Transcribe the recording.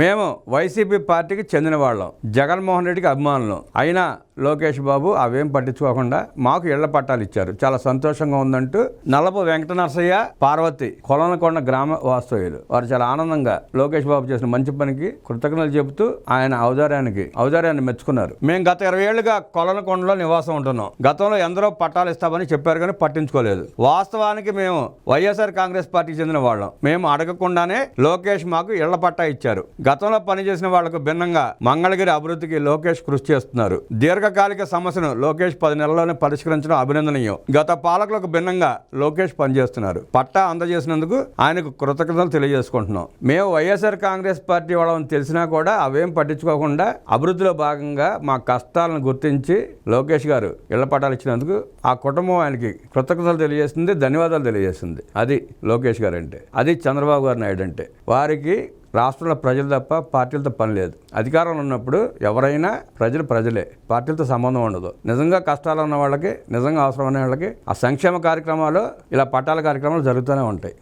మేము వైసీపీ పార్టీకి చెందిన వాళ్ళం, జగన్మోహన్ రెడ్డికి అభిమానులం. అయినా లోకేష్ బాబు అవేం పట్టించుకోకుండా మాకు ఇళ్ల పట్టాలు ఇచ్చారు, చాలా సంతోషంగా ఉందంటూ నల్లపు వెంకట నరసయ్య, పార్వతి కొలనకొండ గ్రామ వాస్తవ్యులు వారు చాలా ఆనందంగా లోకేష్ బాబు చేసిన మంచి పనికి కృతజ్ఞతలు చెబుతూ ఆయన ఔదార్యాన్ని మెచ్చుకున్నారు. మేము గత 20 ఏళ్లుగా కొలనకొండలో నివాసం ఉంటున్నాం. గతంలో ఎందరో పట్టాలు ఇస్తామని చెప్పారు కానీ పట్టించుకోలేదు. వాస్తవానికి మేము వైఎస్ఆర్ కాంగ్రెస్ పార్టీకి చెందిన వాళ్ళం. మేము అడగకుండానే లోకేష్ మాకు ఇళ్ల పట్టా ఇచ్చారు. గతంలో పనిచేసిన వాళ్లకు భిన్నంగా మంగళగిరి అభివృద్ధికి లోకేష్ కృషి చేస్తున్నారు. దీర్ఘకాలిక సమస్యను లోకేష్ 10 నెలల్లోనే పరిష్కరించడం అభినందనీయం. గత పాలకులకు భిన్నంగా లోకేష్ పనిచేస్తున్నారు. పట్టా అందజేసినందుకు ఆయనకు కృతజ్ఞతలు తెలియజేసుకుంటున్నాం. మేము వైఎస్ఆర్ కాంగ్రెస్ పార్టీ వాళ్ళని తెలిసినా కూడా అవేం పట్టించుకోకుండా అభివృద్ధిలో భాగంగా మా కష్టాలను గుర్తించి లోకేష్ గారు ఇళ్ల పట్టాలు ఇచ్చినందుకు ఆ కుటుంబం ఆయనకి కృతజ్ఞతలు తెలియజేస్తుంది, ధన్యవాదాలు తెలియజేస్తుంది. అది లోకేష్ గారు అంటే, అది చంద్రబాబు గారు నాయుడు అంటే. వారికి రాష్ట్రంలో ప్రజలు తప్ప పార్టీలతో పని లేదు. అధికారంలో ఉన్నప్పుడు ఎవరైనా ప్రజలే, పార్టీలతో సంబంధం ఉండదు. నిజంగా కష్టాలు ఉన్న వాళ్ళకి, నిజంగా అవసరం ఉన్న వాళ్ళకి ఆ సంక్షేమ కార్యక్రమాలు, ఇలా పట్టాల కార్యక్రమాలు జరుగుతూనే ఉంటాయి.